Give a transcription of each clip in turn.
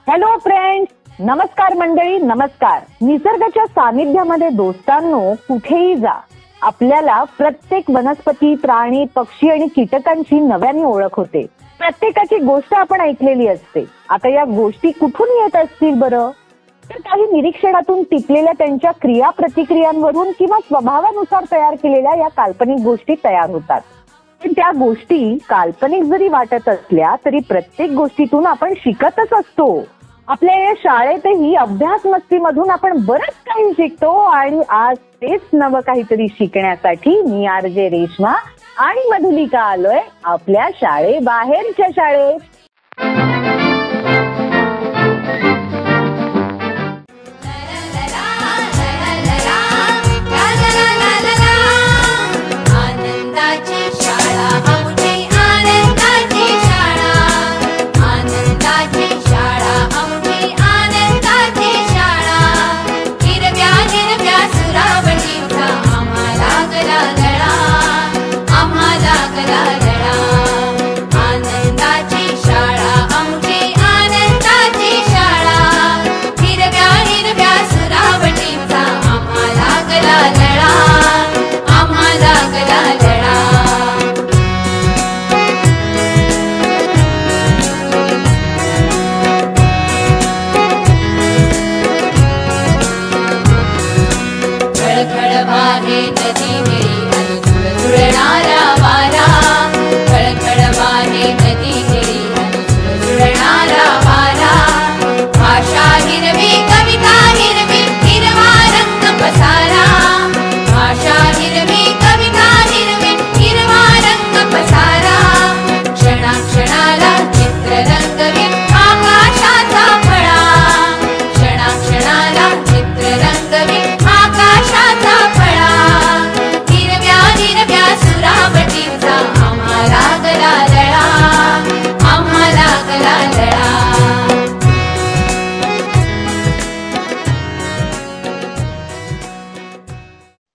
Hello friends, नमस्कार मंडळी, नमस्कार. निसर्गाच्या सानिध्यामध्ये दोस्तांनो, कुठेही जा, आपल्याला प्रत्येक वनस्पती, प्राणी, पक्षी आणि कीटकांची नव्याने ओळख होते. प्रत्येकाची गोष्ट आपण ऐकलेली असते. आता या गोष्टी कुठून येत असतील बरं? तर काही निरीक्षणातून टिपलेल्या त्यांच्या क्रिया प्रतिक्रियांवरून किंवा स्वभावानुसार तयार केलेल्या या काल्पनिक गोष्टी तयार होतात. पण त्या गोष्टी काल्पनिक जरी वाटत असल्या तरी प्रत्येक गोष्टीतून आपण शिकतच असतो. आपल्या या शाळेतही अभ्यास मस्तीमधून आपण बरंच काही शिकतो आणि आज तेच नवं काहीतरी शिकण्यासाठी मी आरजे रेश्मा आणि मधुलिका आलोय आपल्या शाळेबाहेरच्या शाळेत.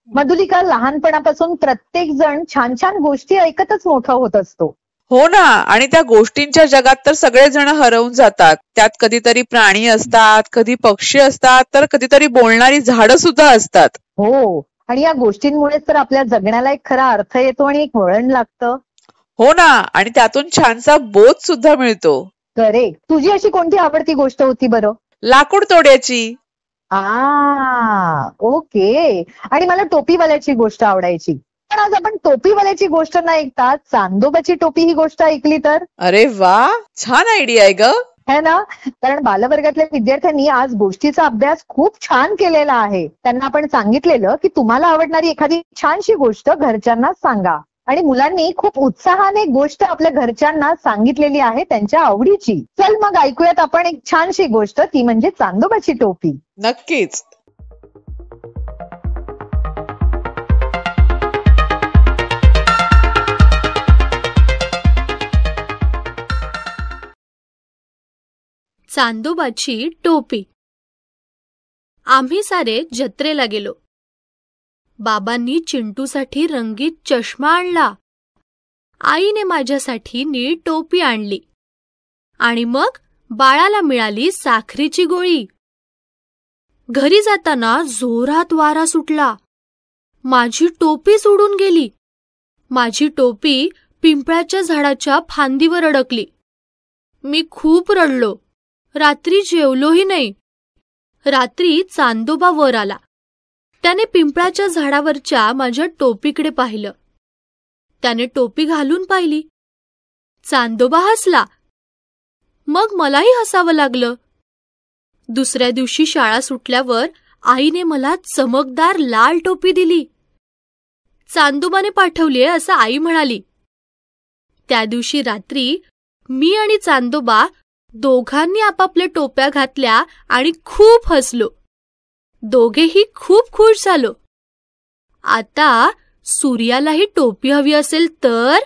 मधुलिका, लहानपणापासून प्रत्येक जण छान छान गोष्टी ऐकतच मोठा होत असतो. हो ना. आणि त्या गोष्टींच्या जगात तर सगळेजण हरवून जातात. त्यात कधीतरी प्राणी असतात, कधी पक्षी असतात, तर कधीतरी बोलणारी झाडं सुद्धा असतात. हो, आणि या गोष्टींमुळेच तर आपल्या जगण्याला एक खरा अर्थ येतो आणि एक वळण लागतं. हो ना. आणि त्यातून छानसा बोध सुद्धा मिळतो. करेक्ट. तुझी अशी कोणती आवडती गोष्ट होती बरं? लाकूड तोड्याची. ओके. आणि मला टोपीवाल्याची गोष्ट आवडायची. पण आज आपण टोपीवाल्याची गोष्ट न ऐकता चांदोबाची टोपी ही गोष्ट ऐकली तर? अरे वा, छान आयडिया आहे ग. है ना? कारण बालवर्गातल्या विद्यार्थ्यांनी आज गोष्टीचा अभ्यास खूप छान केलेला आहे. त्यांना आपण सांगितलेलं की तुम्हाला आवडणारी एखादी छानशी गोष्ट घरच्यांना सांगा. आणि मुलांनी खूप उत्साहाने गोष्ट आपल्या घरच्यांना सांगितलेली आहे त्यांच्या आवडीची. चल मग ऐकूयात आपण एक छानशी गोष्ट, ती म्हणजे चांदोबाची टोपी. नक्कीच. चांदोबाची टोपी. आम्ही सारे जत्रेला गेलो. बाबांनी चिंटूसाठी रंगीत चष्मा आणला. आईने माझ्यासाठी नीळ टोपी आणली. आणि मग बाळाला मिळाली साखरेची गोळी. घरी जाताना जोरात वारा सुटला. माझी टोपी सोडून गेली. माझी टोपी पिंपळाच्या झाडाच्या फांदीवर अडकली. मी खूप रडलो. रात्री जेवलोही नाही. रात्री चांदोबा वर आला. त्याने पिंपळाच्या झाडावरच्या माझ्या टोपीकडे पाहिलं. त्याने टोपी घालून पाहिली. चांदोबा हसला. मग मलाही हसावं लागलं. दुसऱ्या दिवशी शाळा सुटल्यावर आईने मला चमकदार लाल टोपी दिली. चांदोबाने पाठवलीये असं आई म्हणाली. त्या दिवशी रात्री मी आणि चांदोबा दोघांनी आपापल्या टोप्या घातल्या आणि खूप हसलो. दोघेही खूप खुश झालो. आता सूर्यालाही टोपी हवी असेल तर?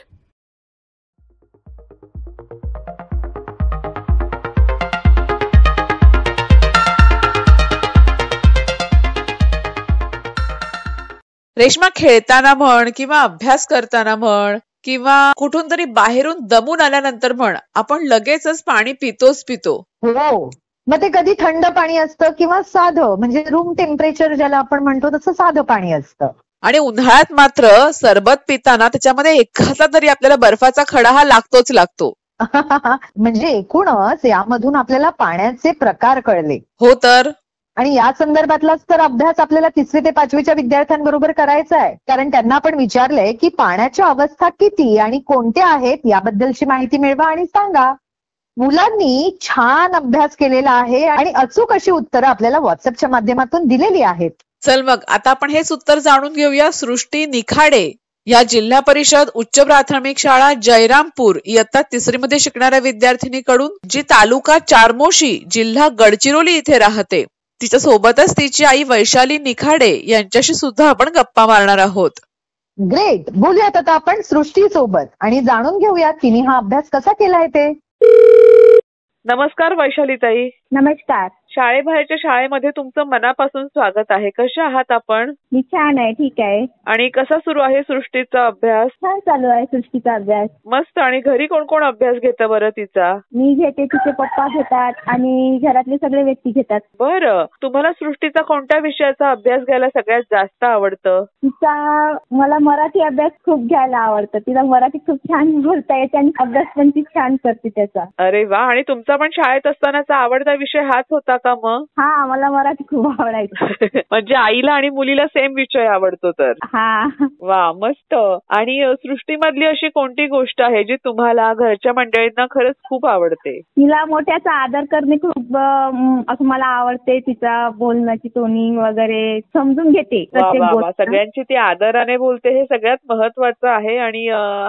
रेश्मा, खेळताना म्हण किंवा अभ्यास करताना म्हण किंवा कुठून तरी बाहेरून दमून आल्यानंतर म्हण, आपण लगेचच पाणी पितो. हो, मग ते कधी थंड पाणी असतं किंवा साधं म्हणजे रूम टेम्परेचर ज्याला आपण म्हणतो तसं साधं पाणी असतं. आणि उन्हाळ्यात मात्र सरबत पिताना त्याच्यामध्ये एखादा तरी आपल्याला बर्फाचा खडा हा लागतोच लागतो. म्हणजे एकूणच यामधून आपल्याला पाण्याचे प्रकार कळले. हो तर. आणि या संदर्भातलाच तर अभ्यास आपल्याला 3वी ते 5वीच्या विद्यार्थ्यांबरोबर करायचा आहे. कारण त्यांना आपण विचारलंय की पाण्याच्या अवस्था किती आणि कोणत्या आहेत याबद्दलची माहिती मिळवा आणि सांगा. मुलांनी छान अभ्यास केलेला आहे आणि अचूक अशी उत्तरं आपल्याला व्हॉट्सअपच्या माध्यमातून दिलेली आहेत. चल मग आता आपण हेच उत्तर जाणून घेऊया सृष्टी निखाडे या जिल्हा परिषद उच्च प्राथमिक शाळा जयरामपूर इयत्ता 3री मध्ये शिकणाऱ्या विद्यार्थिनीकडून, जी तालुका चारमोशी जिल्हा गडचिरोली इथे राहते. तिच्या सोबतच तिची आई वैशाली निखाडे यांच्याशी सुद्धा आपण गप्पा मारणार आहोत. ग्रेट. बोलूयात आता आपण सृष्टी सोबत आणि जाणून घेऊयात तिने हा अभ्यास कसा केलाय ते. नमस्कार वैशाली ताई. नमस्कार. शाळेबाहेरच्या शाळेमध्ये तुमचं मनापासून स्वागत आहे. कशा आहात आपण? मी छान आहे. ठीक आहे. आणि कसा सुरू आहे सृष्टीचा अभ्यास? छान चालू आहे सृष्टीचा अभ्यास. मस्त. आणि घरी कोण कोण अभ्यास घेतं बरं तिचा? मी घेते, तिचे पप्पा घेतात आणि घरातले सगळे व्यक्ती घेतात. बरं. तुम्हाला सृष्टीचा कोणत्या विषयाचा अभ्यास घ्यायला सगळ्यात जास्त आवडतं? मला मराठी अभ्यास खूप घ्यायला आवडतं. तिला मराठी खूप छान बोलता येते आणि अभ्यास पण ती छान करते त्याचा. अरे वा. आणि तुमचा पण शाळेत असतानाचा आवडता विषय हाच होता का मग? हा, मला मराठी खूप आवडायचं. म्हणजे आईला आणि मुलीला सेम विषय आवडतो तर. हा. वा, मस्त. आणि सृष्टीमधली अशी कोणती गोष्ट आहे जी तुम्हाला घरच्या मंडळींना खरंच खूप आवडते? तिला मोठ्याचा आदर करणे खूप असं मला आवडते. तिचा बोलण्याची टोनिंग वगैरे समजून घेते. सगळ्यांची ती आदराने बोलते हे सगळ्यात महत्वाचं आहे आणि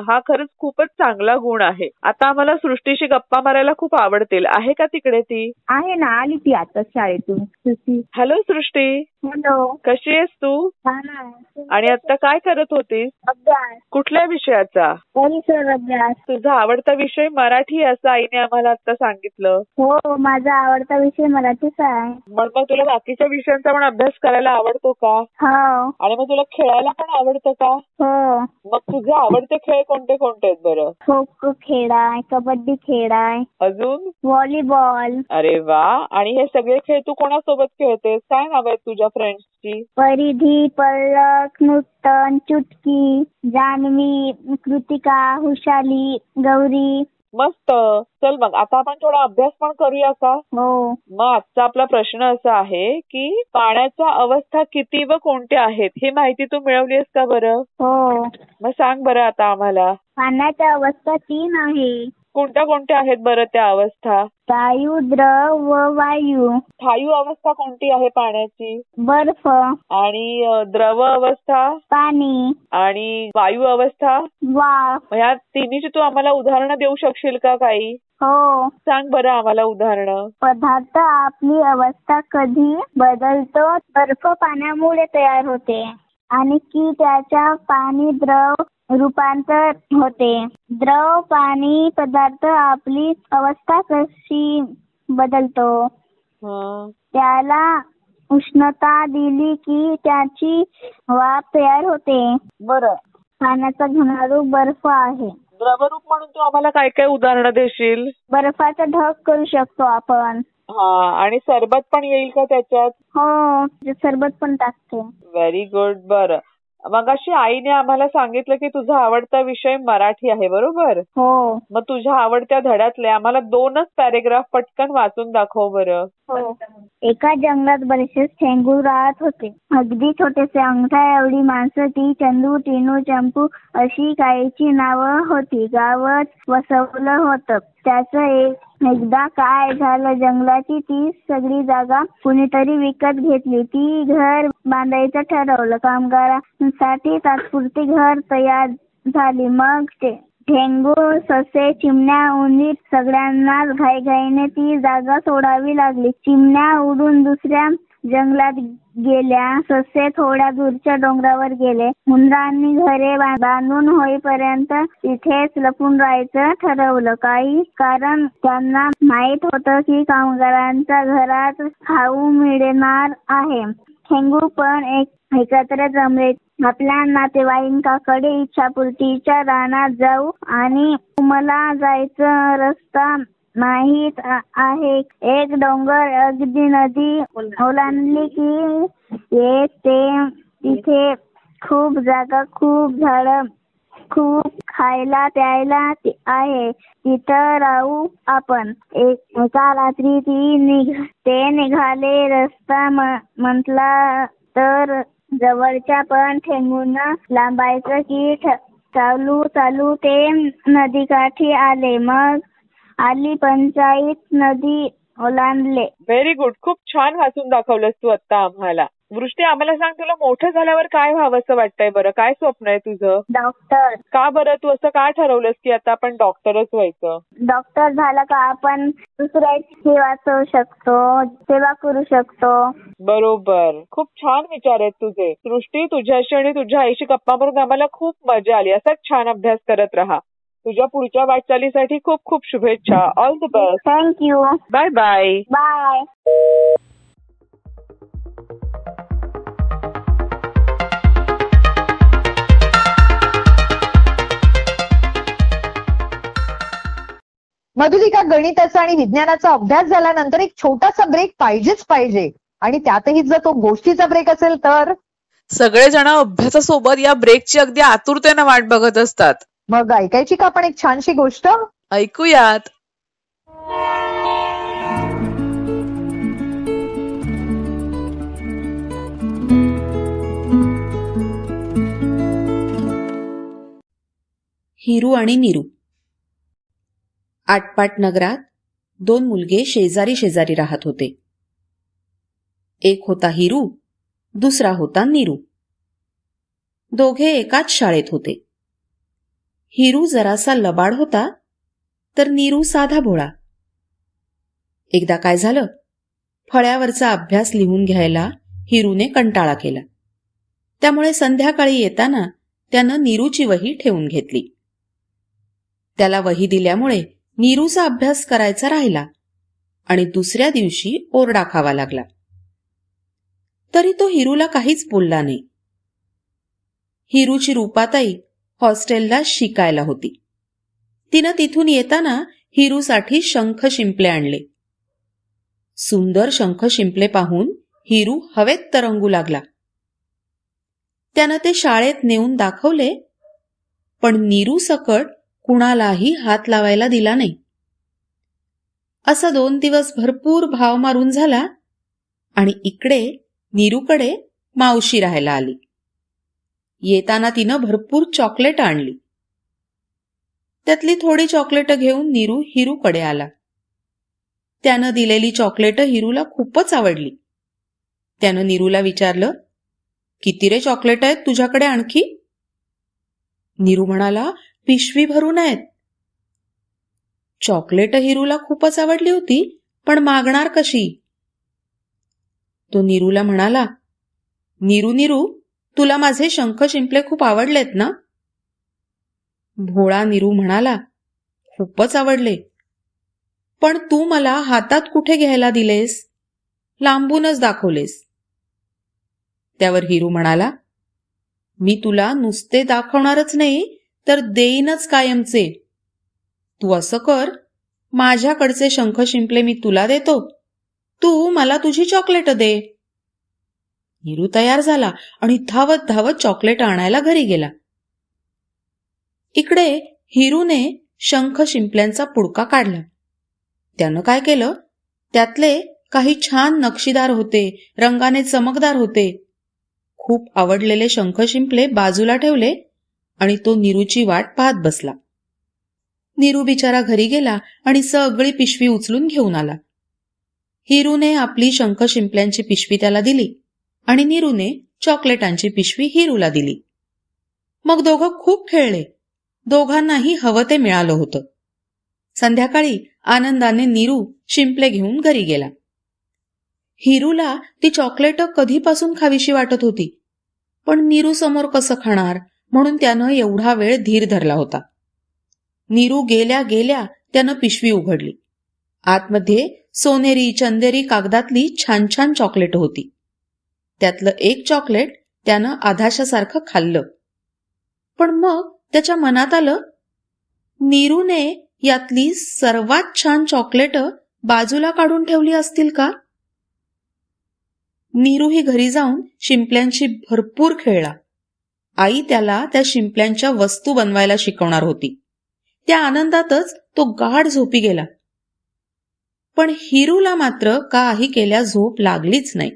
हा खरंच खूपच चांगला गुण आहे. आता आम्हाला सृष्टीशी गप्पा मारायला खूप आवडतील. आहे का तिकडे ती? आहे ना, आली ती आता शाळेतून. हॅलो सृष्टी. हॅलो. कशी आहेस तू? छान आहे. आणि आता काय करत होतीस? अभ्यास. कुठल्या विषयाचा? परिसर अभ्यास. तुझा आवडता विषय मराठी असं आईने आम्हाला आता सांगितलं. हो, माझा आवडता विषय मराठीच आहे. मग तुला बाकीच्या विषयांचा पण अभ्यास करायला आवडतो का? हो. आणि मग तुला खेळायला पण आवडतं का? हो. मग तुझे आवडते खेळ कोणते कोणते आहेत बरं? खो खो खेळाय, कबड्डी खेळाय, अजून व्हॉलीबॉल. अरे वा. आणि हे सगळे खेळ तू कोणासोबत खेळतेस? काय नाव आहे तुझ्या फ्रेंड्सची? परिधी, पलक, नूतन, चुटकी, जान्हवी, कृतिका, हुशाली, गौरी. मस्त. चल मग आता आपण थोडा अभ्यास पण करूया का? हो. मग आजचा आपला प्रश्न असा आहे की पाण्याच्या अवस्था किती व कोणत्या आहेत ही माहिती तू मिळवलीस का बरं? हो. मग सांग बरं आता आम्हाला. पाण्याच्या अवस्था 3 आहे. कोणत्या कोणत्या आहेत बरं त्या अवस्था? स्थायू, द्रव व वायू. स्थायू अवस्था कोणती आहे पाण्याची? बर्फ. आणि द्रव अवस्था? पाणी. आणि वायू अवस्था? वाफ. ह्या तिन्हीची तू आम्हाला उदाहरणं देऊ शकशील का काही? हो. सांग बरं आम्हाला उदाहरणं. पदार्थ आपली अवस्था कधी बदलतो? बर्फ पाण्यामुळे तयार होते आणि की त्याच्या पाणी द्रव रूपांतर होते. द्रव पाणी पदार्थ आपली अवस्था कशी बदलतो? त्याला उष्णता दिली की त्याची वाफ तयार होते. बरं. पाण्याचा घनरूप बर्फ आहे. द्रवरूप म्हणून तू आम्हाला काय काय उदाहरणं देशील? बर्फाचा ढग करू शकतो आपण. आणि सरबत पण येईल का त्याच्यात? हो, सरबत पण टाकते. Very good. बरं. मगाशी आईने आम्हाला सांगितलं की तुझा आवडता विषय मराठी आहे बरोबर? हो. मग तुझ्या आवडत्या धड्यातले आम्हाला 2च पॅरेग्राफ पटकन वाचून दाखव बरं. हो. एका जंगलात बरेचसे ठेंगूर राहत होते. अगदी छोटेसे अंगठा एवढी माणसं ती चंदू, टिनू, चंपू अशी काहीची नावं होती. गावच वसवलं होतं. त्याचं एकदा काय झालं, जंगलाची ती सगळी जागा कुणीतरी विकत घेतली. ती घर बांधायचं ठरवलं. कामगारांसाठी तात्पुरती घर तयार झाली. मग ठेंगूर, ससे, चिमण्या, उंदीर सगळ्यांनाच घाईघाईने ती जागा सोडावी लागली. चिमण्या उडून दुसऱ्या जंगलात गेल्या. ससे थोड्या दूरच्या डोंगरावर गेले. उंदरांनी घरे बांधून होईपर्यंत तिथेच लपून राहायचं ठरवलं. काही कारण त्यांना माहित होतं की कामगारांच्या घरात खाऊ मिळणार आहे. ठेंगूर पण एकत्र जमले. आपल्या नातेवाईकाकडे इच्छापूर्तीच्या रानात जाऊ आणि मला जायचा रस्ता माहीत आहे. एक डोंगर अगदी नदी ओलांडली की येते. तिथे खूप जागा, खूप झाड, खूप खायला प्यायला आहे. तिथं राहू आपण. एका रात्री ते निघाले. रस्ता म्हटला तर जवळच्या पण ठेंगून लांबायचं की चालू ते नदीकाठी आले. मग आली पंचायत. नदी ओलांडले. Very good. खूप छान वाचून दाखवलंस तू आता आम्हाला. वृष्टी, आम्हाला सांग, तुला मोठं झाल्यावर काय व्हावं असं वाटतंय बरं? काय स्वप्न आहे तुझं? डॉक्टर. का बरं? तू असं का ठरवलंस की आता आपण डॉक्टरच व्हायचं? डॉक्टर झाला का आपण दुसऱ्याची वाचवू शकतो, सेवा करू शकतो. बरोबर. खूप छान विचार आहेत तुझे. सृष्टी, तुझ्याशी आणि तुझ्या आईशी गप्पा मारून आम्हाला खूप मजा आली. असाच छान अभ्यास करत राहा. तुझ्या पुढच्या वाटचालीसाठी खूप खूप शुभेच्छा. All the best. Thank you. Bye bye. Bye. Madhulika, गणिताचा आणि विज्ञानाचा अभ्यास झाल्यानंतर एक छोटासा ब्रेक पाहिजेच पाहिजे. आणि त्यातही जर तो गोष्टीचा ब्रेक असेल तर सगळेजण अभ्यासासोबत या ब्रेकची अगदी आतुरतेने वाट बघत असतात. मग ऐकायची का आपण एक छानशी गोष्ट? ऐकूयात. हिरू आणि नीरू. आटपाट नगरात 2 मुलगे शेजारी शेजारी राहत होते. एक होता हिरू, दुसरा होता नीरू. दोघे एकाच शाळेत होते. हिरू जरासा लबाड होता, तर नीरू साधा भोळा. एकदा काय झालं, फळ्यावरचा अभ्यास लिहून घ्यायला हिरूने कंटाळा केला. त्यामुळे संध्याकाळी येताना त्यानं नीरूची वही ठेवून घेतली. त्याला वही दिल्यामुळे नीरूचा अभ्यास करायचा राहिला आणि दुसऱ्या दिवशी ओरडा खावा लागला. तरी तो हिरूला काहीच बोलला नाही. हिरूची रूपाताई हॉस्टेलला शिकायला होती. तिनं तिथून येताना हिरूसाठी शंख शिंपले आणले. सुंदर शंख शिंपले पाहून हिरू हवेत तरंगू लागला. त्यानं ते शाळेत नेऊन दाखवले, पण नीरू सकट कुणालाही हात लावायला दिला नाही. असा 2 दिवस भरपूर भाव मारून झाला आणि इकडे नीरूकडे मावशी राहायला आली. येताना तिनं भरपूर चॉकलेट आणली. त्यातली थोडी चॉकलेट घेऊन नीरू हिरूकडे आला. त्यानं दिलेली चॉकलेट हिरूला खूपच आवडली. त्यानं नीरूला विचारलं, किती रे चॉकलेट आहेत तुझ्याकडे आणखी? नीरू म्हणाला, पिशवी भरून आहेत. चॉकलेट हिरूला खूपच आवडली होती, पण मागणार कशी? तो नीरूला म्हणाला, नीरू, तुला माझे शंख शिंपले खूप आवडलेत ना? भोळा नीरू म्हणाला, खूपच आवडले, पण तू मला हातात कुठे घ्यायला दिलेस? लांबूनच दाखवलेस. त्यावर हिरू म्हणाला, मी तुला नुसते दाखवणारच नाही, तर देईनच कायमचे. तू असं कर, माझ्याकडचे शंख शिंपले मी तुला देतो, तू मला तुझी चॉकलेट दे. हिरू तयार झाला आणि धावत धावत चॉकलेट आणायला घरी गेला. इकडे हिरूने शंख शिंपल्यांचा पुडका काढला. त्यानं काय केलं, त्यातले काही छान नक्षीदार होते, रंगाने चमकदार होते. खूप आवडलेले शंख शिंपले बाजूला ठेवले आणि तो नीरूची वाट पाहत बसला. नीरू बिचारा घरी गेला आणि सगळी पिशवी उचलून घेऊन आला. हिरूने आपली शंख शिंपल्यांची पिशवी त्याला दिली आणि नीरूने चॉकलेटांची पिशवी हिरूला दिली. मग दोघं खूप खेळले. दोघांनाही हवं ते मिळालं होतं. संध्याकाळी आनंदाने नीरू शिंपले घेऊन घरी गेला. हिरूला ती चॉकलेट कधीपासून खावीशी वाटत होती, पण नीरू समोर कसं खाणार म्हणून त्यानं एवढा वेळ धीर धरला होता. नीरू गेल्या गेल्या त्यानं पिशवी उघडली. आतमध्ये सोनेरी चंदेरी कागदातली छान छान चॉकलेट होती. त्यातलं एक चॉकलेट त्यानं आधाशासारखं खाल्लं. पण मग त्याच्या मनात आलं, नीरूने यातली सर्वात छान चॉकलेट बाजूला काढून ठेवली असतील का? नीरूही घरी जाऊन शिंपल्यांशी भरपूर खेळला. आई त्याला त्या शिंपल्यांच्या वस्तू बनवायला शिकवणार होती. त्या आनंदातच तो गाढ झोपी गेला. पण हिरूला मात्र काही केल्या झोप लागलीच नाही.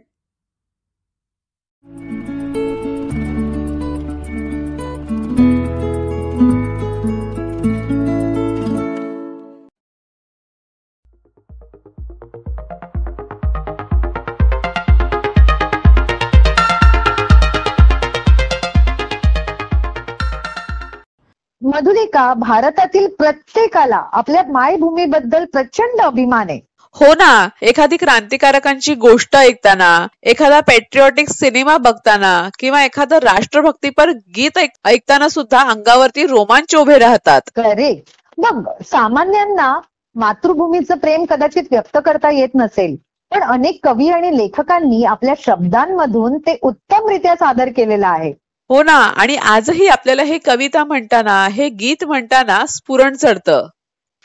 मधुलिका, भारतातील प्रत्येकाला आपल्या मायभूमीबद्दल प्रचंड अभिमान आहे. हो ना, एखादी क्रांतिकारकांची गोष्ट ऐकताना, एखादा पॅट्रिऑटिक सिनेमा बघताना किंवा एखादं राष्ट्रभक्तीपर गीत ऐकताना सुद्धा अंगावरती रोमांच उभे राहतात. करेक्ट. मग सामान्यांना मातृभूमीचं प्रेम कदाचित व्यक्त करता येत नसेल, पण अनेक कवी आणि लेखकांनी आपल्या शब्दांमधून ते उत्तमरित्या सादर केलेलं आहे. हो ना, आणि आजही आपल्याला हे कविता म्हणताना, हे गीत म्हणताना स्फुरण चढतं.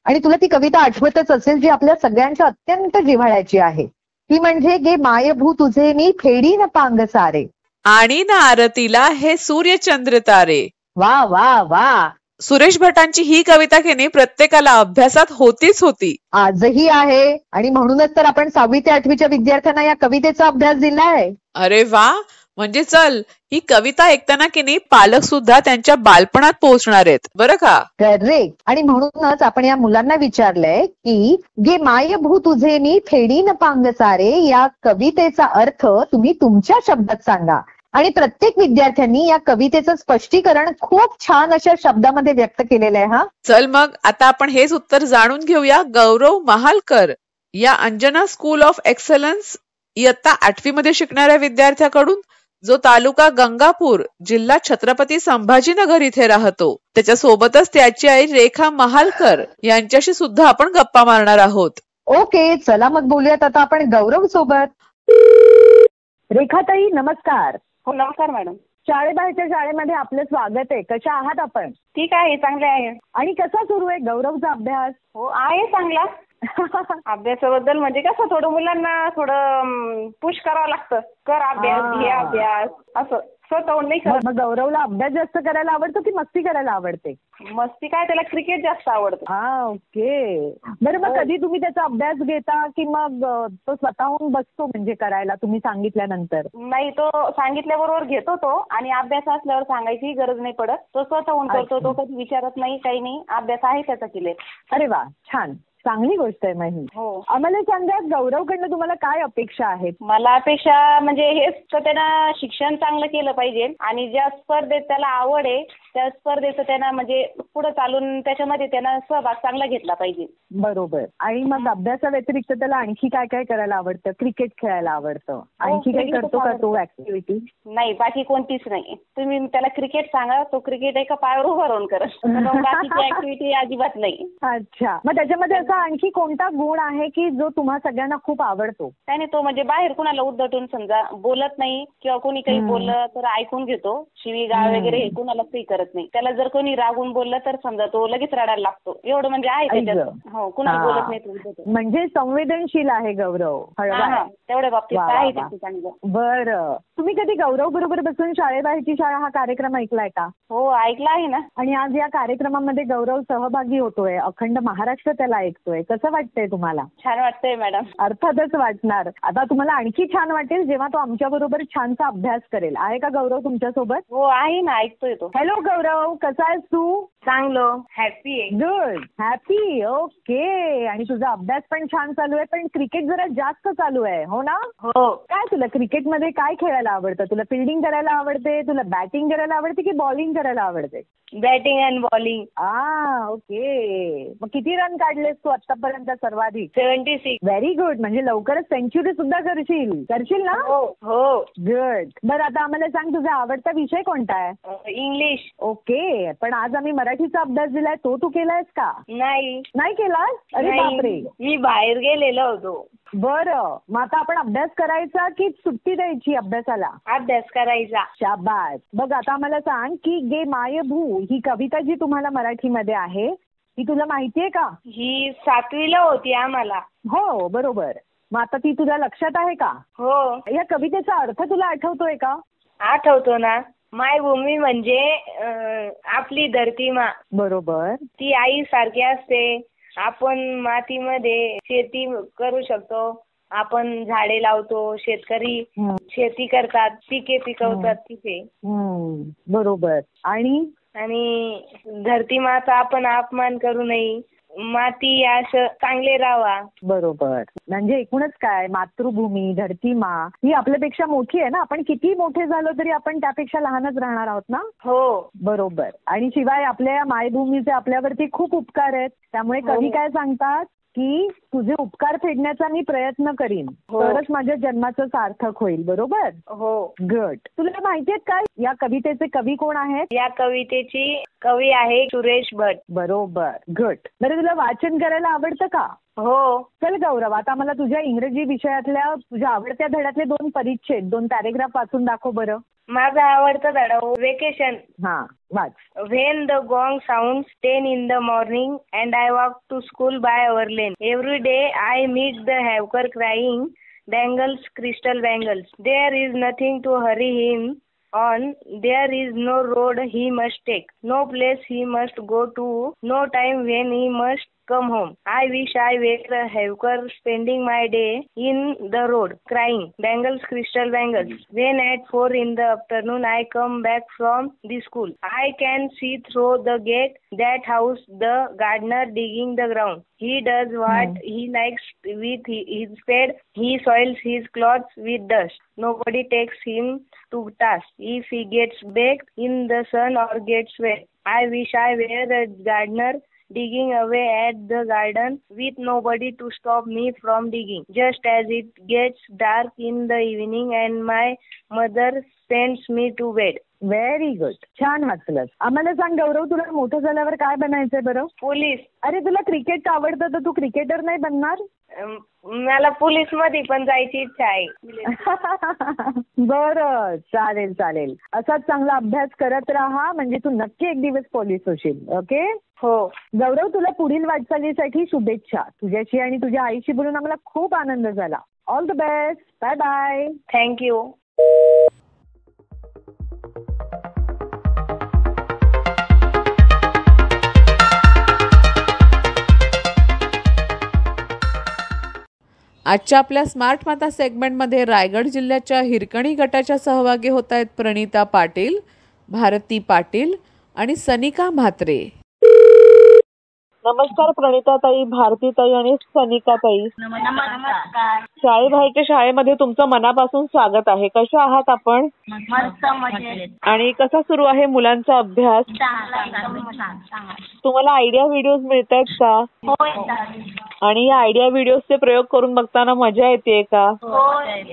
आणि तुला ती कविता आठवतच असेल जी आपल्या सगळ्यांच्या अत्यंत जिव्हाळ्याची आहे. ती म्हणजे गे मायभू तुझे मी फेडीन पांग सारे, आणि ना आरतीला हे सूर्य चंद्र तारे. वा वा वा. सुरेश भटांची ही कविता की नाही प्रत्येकाला अभ्यासात होतीच होती. आजही आहे, आणि म्हणूनच तर आपण 6वी ते 8वीच्या विद्यार्थ्यांना या कवितेचा अभ्यास दिलाय. अरे वा, म्हणजे चल, ही कविता ऐकताना की नाही पालक सुद्धा त्यांच्या बालपणात पोहोचणार आहेत बरं का. करेक्ट. आणि म्हणूनच आपण या मुलांना विचारलंय की गे मायभू तुझे मी फेडीन पांग सारे या कवितेचा अर्थ तुम्ही तुमच्या शब्दात सांगा. आणि प्रत्येक विद्यार्थ्यांनी या कवितेचं स्पष्टीकरण खूप छान अशा शब्दामध्ये व्यक्त केलेलं आहे. हा, चल मग आता आपण हेच उत्तर जाणून घेऊया गौरव महालकर या अंजना स्कूल ऑफ एक्सलन्स इयत्ता 8वी मध्ये शिकणाऱ्या विद्यार्थ्याकडून, जो तालुका गंगापूर, जिल्हा छत्रपती संभाजीनगर इथे राहतो. त्याच्या सोबतच त्याची आई रेखा महालकर यांच्याशी सुद्धा आपण गप्पा मारणार आहोत. ओके, चला मग बोलूयात आता आपण गौरव सोबत. रेखाताई नमस्कार. हो, नमस्कार मॅडम. शाळेबाहेरच्या शाळेमध्ये आपलं स्वागत आहे. कशा आहात आपण? ठीक आहे, चांगले आहे. आणि कसा सुरू आहे गौरवचा अभ्यास? हो, आहे चांगला. अभ्यासाबद्दल म्हणजे कसं थोडं मुलांना थोडं पुश करावं लागतं. कर अभ्यास, घे अभ्यास, असं स्वतःहून नाही करत. मग गौरवला अभ्यास जास्त करायला आवडतो की मस्ती करायला आवडते? मस्ती काय, त्याला क्रिकेट जास्त आवडतं. हा, ओके. बरं, मग कधी तुम्ही त्याचा अभ्यास घेता की मग तो स्वतःहून बसतो म्हणजे करायला तुम्ही सांगितल्यानंतर? नाही, तो सांगितल्याबरोबर घेतो तो, आणि अभ्यास असल्यावर सांगायची गरज नाही पडत. तो स्वतःहून करतो. तो कधी विचारत नाही, काही नाही. अभ्यास आहे त्याचा क्लिअर. अरे वा, छान, चांगली गोष्ट आहे. माहिती. हो. आम्हाला सांगा गौरवकडनं तुम्हाला काय अपेक्षा आहेत? मला अपेक्षा म्हणजे हेच तर त्यानं शिक्षण चांगलं केलं पाहिजे, आणि ज्या स्पर्धेत त्याला आवड आहे त्या स्पर्धेचं त्यानं म्हणजे पुढे चालून त्याच्यामध्ये त्यानं सहभाग चांगला घेतला पाहिजे. बरोबर. आणि मग अभ्यासा व्यतिरिक्त त्याला आणखी काय काय करायला आवडतं? क्रिकेट खेळायला आवडतं, आणखी काही करतो का तो ऍक्टिव्हिटी? नाही, बाकी कोणतीच नाही. तुम्ही त्याला क्रिकेट सांगा, तो क्रिकेट एका पायावर उभा राहून करत. बाकीची ऍक्टिव्हिटी अजिबात नाही. अच्छा, मग त्याच्यामध्ये असा आणखी कोणता गुण आहे की जो तुम्हा सगळ्यांना खूप आवडतो? त्याने तो म्हणजे बाहेर कुणाला उद्धटून समजा बोलत नाही, किंवा कोणी काही बोललं तर ऐकून घेतो. शिवीगाळ वगैरे हे कुणालाच काही करत नाही. त्याला जर कोणी रागून बोललं तर समजा तो लगेच रडायला लागतो. एवढं म्हणजे आहे त्याच्यात. हो, कुणाला बोलत नाही तो. म्हणजे संवेदनशील आहे गौरव. तेवढ्या बाबतीत आहे त्याचं चांगलं. बरं, तुम्ही कधी गौरव बरोबर बसून शाळेबाहेरची शाळा हा कार्यक्रम ऐकलाय का? हो, ऐकला आहे ना. आणि आज या कार्यक्रमामध्ये गौरव सहभागी होतोय, अखंड महाराष्ट्र त्याला ऐकतोय. कसं वाटतंय तुम्हाला? छान वाटतंय मॅडम. अर्थातच वाटणार. आता तुम्हाला आणखी छान वाटेल जेव्हा तो आमच्या बरोबर छानसा अभ्यास करेल. आहे का गौरव तुमच्यासोबत? हो, आहे ना, ऐकतोय तो. हॅलो गौरव, कसा आहेस तू? चांगलं, हॅपी आहे. Good, happy, okay. आणि तुझा अभ्यास पण छान चालू आहे, पण क्रिकेट जरा जास्त चालू आहे, हो ना? हो. काय तुला क्रिकेटमध्ये काय खेळायला आवडतं? तुला फिल्डिंग करायला आवडते, तुला बॅटिंग करायला आवडते की बॉलिंग करायला आवडते? Batting and bowling. ओके. मग किती रन काढलेस तू आतापर्यंत सर्वाधिक? 76. Very good. म्हणजे लवकरच सेंचुरी सुद्धा करशील ना? हो. गुड. बरं, आता आम्हाला सांग तुझा आवडता विषय कोणता आहे? इंग्लिश. ओके. पण आज आम्ही मराठीचा अभ्यास दिलाय, तो तू केलायस का? नाही केलास? अरे बापरे, मी बाहेर गेलेलो होतो. बरं, मग आता आपण अभ्यास करायचा की सुट्टी द्यायची अभ्यासाला? अभ्यास करायचा. शाबास. बघ, आता आम्हाला सांग की गे मायभू ही कविता जी तुम्हाला मराठीमध्ये आहे ती तुला माहितीये का? ही 7वीला होती आम्हाला. हो बरोबर. मग आता ती तुझ्या लक्षात आहे का? हो. या कवितेचा अर्थ तुला आठवतोय का? आठवतो ना. मायभूमी म्हणजे आपली धरती मा. बरोबर. ती आई सारखी असते. आपण मातीमध्ये शेती करू शकतो. आपण झाडे लावतो. शेतकरी शेती करतात, पिके पिकवतात तिथे. बरोबर. आणि धरती माता आपण अपमान करू नये. माती असं चांगले राहावा. बरोबर. म्हणजे एकूणच काय, मातृभूमी, धरती मा ही आपल्यापेक्षा मोठी आहे ना. आपण किती मोठे झालो तरी आपण त्यापेक्षा लहानच राहणार आहोत ना. हो बरोबर. आणि शिवाय आपल्या मायभूमीचे आपल्यावरती खूप उपकार आहेत. त्यामुळे कवी काय सांगतात की तुझे उपकार फेडण्याचा मी प्रयत्न करीन, तरच माझ्या जन्माचं सार्थक होईल. बरोबर. हो. गुड. तुला माहितीये काय या कवितेचे कवी कोण आहेत? या कवितेची कवी आहे सुरेश भट. बरोबर. गुड. बरं, तुला वाचन करायला आवडतं का? हो. चल गौरव, आता मला तुझ्या इंग्रजी विषयातल्या तुझ्या आवडत्या धड्यातले 2 परिच्छेद, 2 पॅरेग्राफ वाचून दाखव बरं. माझा आवडता धडा वेकेशन. हा वाच. When the gong sounds 10 in the morning and I walk to school by our lane. Every day I meet the hawker crying, dangles, crystal bangles. There is nothing to hurry him on. There is no road he must take. No place he must go to. No time when he must come home. I wish I were a hawker spending my day in the road, crying, bangles, crystal bangles. When at 4 in the afternoon I come back from the school, I can see through the gate that house the gardener digging the ground. He does what he likes with his spade. He soils his clothes with dust. Nobody takes him to task if he gets baked in the sun or gets wet. I wish I were a gardener digging away at the garden with nobody to stop me from digging. Just as it gets dark in the evening and my mother sends me to bed. Very good. छान वाचलंस. आम्हाला सांग गौरव, तुला मोठं झाल्यावर काय बनायचंय बरं? पोलीस. अरे तुला क्रिकेट आवडतं तर तू क्रिकेटर नाही बनणार? मला पोलीस मध्ये पण जायची इच्छा आहे. बरं, चालेल चालेल. असाच चांगला अभ्यास करत राहा, म्हणजे तू नक्की एक दिवस पोलीस होशील. ओके. हो. गौरव, तुला पुढील वाटचालीसाठी शुभेच्छा. तुझ्याशी आणि तुझ्या आईशी बोलून आम्हाला खूप आनंद झाला. All the best. Bye bye. Thank you. आजच्या आपल्या स्मार्ट माता सेगमेंटमध्ये रायगड जिल्ह्याच्या हिरकणी गटाच्या सहभागी होत आहेत प्रणिता पाटील, भारती पाटील आणि सनिका म्हात्रे. नमस्कार प्रणिता ताई, भारती ताई आणि सनिका ताई. नमस्कार. शाळेबाहेरच्या शाळेमध्ये तुमचं मनापासून स्वागत आहे. कशा आहात आपण? मस्त मजेत. आणि कसा सुरू आहे मुलांचा अभ्यास? तुम्हाला आयडिया व्हिडिओज मिळत आहेत का? हो. आणि या आयडिया व्हिडिओजचे प्रयोग करून बघताना मजा येते का? हो,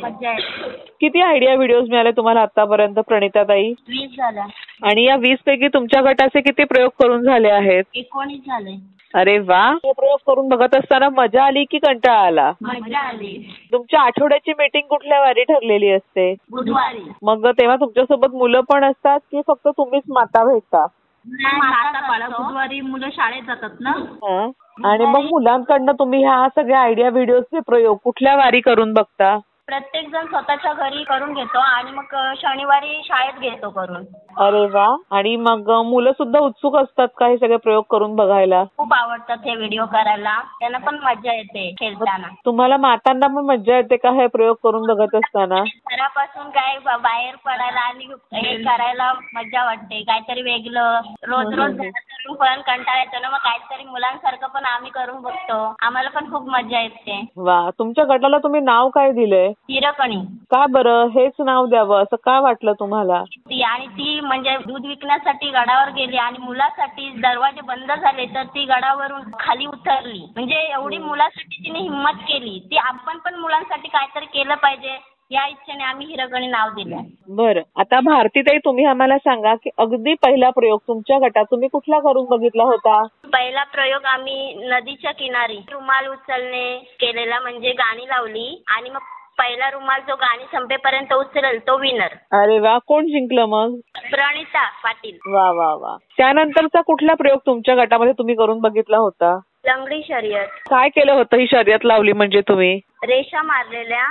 मजा येते. किती आयडिया व्हिडिओज मिळाले तुम्हाला आतापर्यंत प्रणिता ताई? 20 झाल्या. आणि या 20 पैकी तुमच्या गटाचे किती प्रयोग करून झाले आहेत? 19 झाले. अरे वा. हे प्रयोग करून बघत असताना मजा आली की कंटाळा आला? मजा आली. तुमच्या आठवड्याची मीटिंग कुठल्या वारी ठरलेली असते? बुधवारी. मग तेव्हा तुमच्यासोबत मुलं पण असतात की फक्त तुम्हीच माता भेटता? बुधवारी मुलं शाळेत जातात ना. आणि मग मुलांकडनं तुम्ही ह्या सगळ्या आयडिया व्हिडिओचे प्रयोग कुठल्या वारी करून बघता? प्रत्येक जण स्वतःच्या घरी करून घेतो आणि मग शनिवारी शाळेत घेतो करून. अरे वा. आणि मग मुलं सुद्धा उत्सुक असतात का हे सगळे प्रयोग करून बघायला? खूप आवडतात हे व्हिडिओ करायला. त्यांना पण मजा येते खेळताना. तुम्हाला मातांना पण मजा येते का हे प्रयोग करून बघत असताना? घरापासून काय बाहेर पडायला आणि हे करायला मजा वाटते. काहीतरी वेगळं. रोज रोज करून पण कंटाळा येतो ना, मग काहीतरी मुलांसारखं पण आम्ही करून बघतो. आम्हाला पण खूप मजा येते. वा. तुमच्या गटाला तुम्ही नाव काय दिलंय? हिरकणी. का बरं हेच नाव द्यावं असं का वाटलं तुम्हाला? ती म्हणजे दूध विकण्यासाठी गडावर गेली आणि मुलासाठी दरवाजे बंद झाले तर ती गडावरून खाली उतरली. म्हणजे एवढी मुलासाठी तिने हिंमत केली. ती आपण पण मुलांसाठी काहीतरी केलं पाहिजे या इच्छेने आम्ही हिरकणी नाव दिलं. बरं. आता भारतीताई, तुम्ही आम्हाला सांगा की अगदी पहिला प्रयोग तुमच्या गटात तुम्ही कुठला करून बघितला होता? पहिला प्रयोग आम्ही नदीच्या किनारी रुमाल उचलणे केलेला. म्हणजे गाणी लावली आणि मग पहिला रुमाल जो गाणी संपेपर्यंत उचलेल तो विनर. अरे वा, कोण जिंकलं मग? प्रणिता पाटील. वा वा वा. त्यानंतरचा कुठला प्रयोग तुमच्या गटामध्ये तुम्ही करून बघितला होता? लंगडी शर्यत. काय केलं होतं ही शर्यत लावली म्हणजे तुम्ही? रेषा मारलेल्या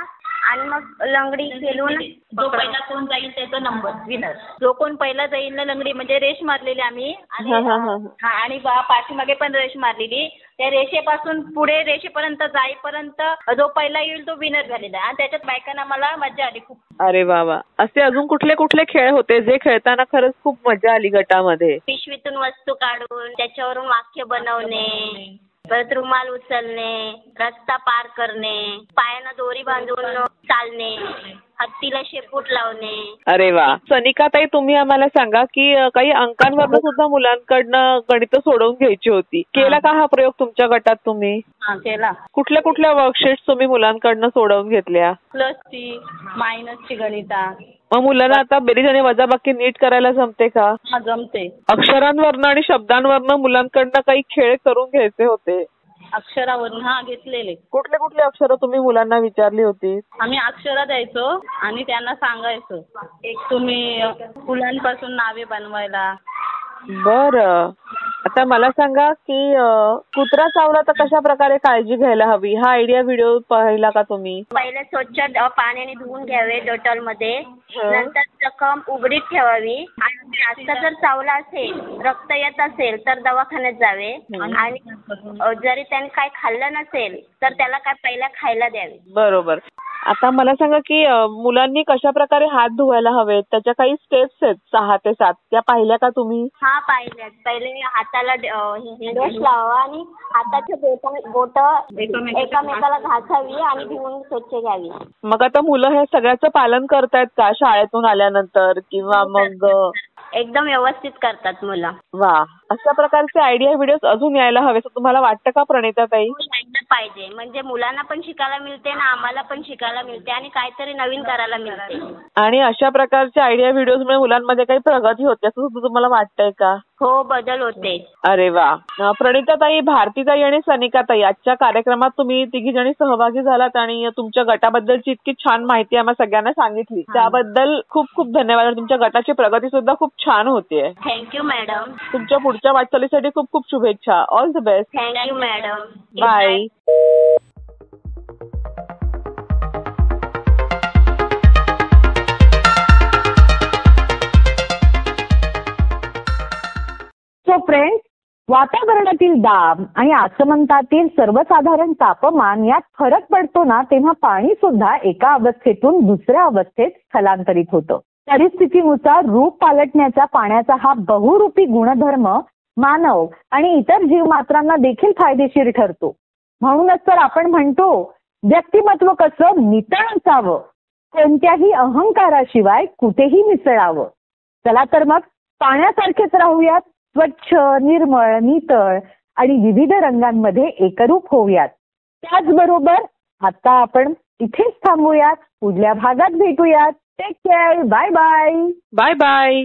आणि मग लंगडी खेळून जो पहिला कोण जाईल त्याचा नंबर विनर. जो कोण पहिला जाईल ना लंगडी म्हणजे रेष मारलेली आम्ही आणि पाठीमागे पण रेष मारलेली. त्या रेषेपासून पुढे रेषेपर्यंत जाईपर्यंत जो पहिला येईल तो विनर झालेला आणि त्याच्यात बायकांना मला मजा आली खूप. अरे वा वा. असे अजून कुठले कुठले खेळ होते जे खेळताना खरंच खूप मजा आली गटामध्ये? पिशवीतून वस्तू काढून त्याच्यावरून वाक्य बनवणे, परत रुमाल उचलणे, रस्ता पार करणे, पायानं दोरी बांधून चालणे, हत्तीला शेपूट लावणे. अरे वा. सनिकाताई, तुम्ही आम्हाला सांगा की काही अंकांवर सुद्धा मुलांकडनं गणित सोडवून घ्यायची होती. केला का हा प्रयोग तुमच्या गटात तुम्ही? केला. कुठल्या कुठल्या वर्कशीट्स तुम्ही मुलांकडनं सोडवून घेतल्या? प्लसची, मायनसची गणिता. मग मुलांना आता बेरीज आणि वजाबाकी नीट करायला जमते का? जमते. अक्षरांवरनं आणि शब्दांवरनं मुलांकडनं काही खेळ करून घ्यायचे होते. अक्षरावरून घेतलेले. कुठले कुठले अक्षरं तुम्ही मुलांना विचारली होती? आम्ही अक्षरं द्यायचो आणि त्यांना सांगायचो एक तुम्ही फुलांपासून नावे बनवायला. बरं. आता मला सांगा की कुत्रा चावला तर कशा प्रकारे काळजी घ्यायला हवी, हा आयडिया व्हिडिओ पाहिला का तुम्ही? पहिले स्वच्छ पाण्याने धुवून घ्यावे डेटॉल मध्ये. नंतर जखम उघडीत ठेवावी आणि जास्त जर चावला असेल, रक्त येत असेल तर दवाखान्यात जावे आणि जरी त्याने काय खाल्लं नसेल तर त्याला काय पहिला खायला द्यावे. बरोबर. आता मला सांगा की मुलांनी कशा प्रकारे हात धुवायला हवेत, त्याच्या काही स्टेप्स आहेत 6 ते 7, त्या पाहिल्या का तुम्ही? हा, पाहिल्यात. पहिले हाताला डोस लावा आणि हाताचे बोट एकामेकाला घासावी आणि धुवून स्वच्छ घ्यावी. मग आता मुलं हे सगळ्याचं पालन करतायत का शाळेतून आल्यानंतर किंवा मग? एकदम व्यवस्थित करतात मुलं. वा. अशा प्रकारचे आयडिया व्हिडिओ अजून यायला हवे असं तुम्हाला वाटतं का प्रणिताताई? पाहिजे, म्हणजे मुलांना पण शिकायला मिळते ना आम्हाला पण शिकायला मिळते आणि काहीतरी नवीन करायला मिळते. आणि अशा प्रकारच्या आयडिया व्हिडिओजमुळे मुलांमध्ये काही प्रगती होते असं तुम्हाला वाटतंय का? हो, बदल होते. अरे वा. प्रणिताताई, भारतीताई आणि सनिकाताई, आजच्या कार्यक्रमात तुम्ही तिघी जणी सहभागी झालात आणि तुमच्या गटाबद्दलची इतकी छान माहिती आम्हा सगळ्यांना सांगितली, त्याबद्दल खूप खूप धन्यवाद. तुमच्या गटाची प्रगती सुद्धा खूप छान होतीये. Thank you madam. तुमच्या पुढच्या वाटचालीसाठी खूप खूप शुभेच्छा. All the best. Thank you madam. Bye. So friends, वातावरणातील दाब आणि आसमंतातील सर्वसाधारण तापमान यात फरक पडतो ना, तेव्हा पाणी सुद्धा एका अवस्थेतून दुसऱ्या अवस्थेत स्थलांतरित होतं. परिस्थितीनुसार रूप पालटण्याचा पाण्याचा हा बहुरूपी गुणधर्म मानव आणि इतर जीवमात्रांना देखील फायदेशीर ठरतो. म्हणूनच तर आपण म्हणतो, व्यक्तिमत्व कसं नितळ असावं, कोणत्याही अहंकाराशिवाय कुठेही मिसळावं. चला तर मग पाण्यासारखेच राहूयात, स्वच्छ, निर्मळ, नितळ आणि विविध रंगांमध्ये एकरूप होऊयात. त्याचबरोबर आता आपण इथेच थांबूयात, पुढल्या भागात भेटूयात. Take care. Bye bye. Bye bye.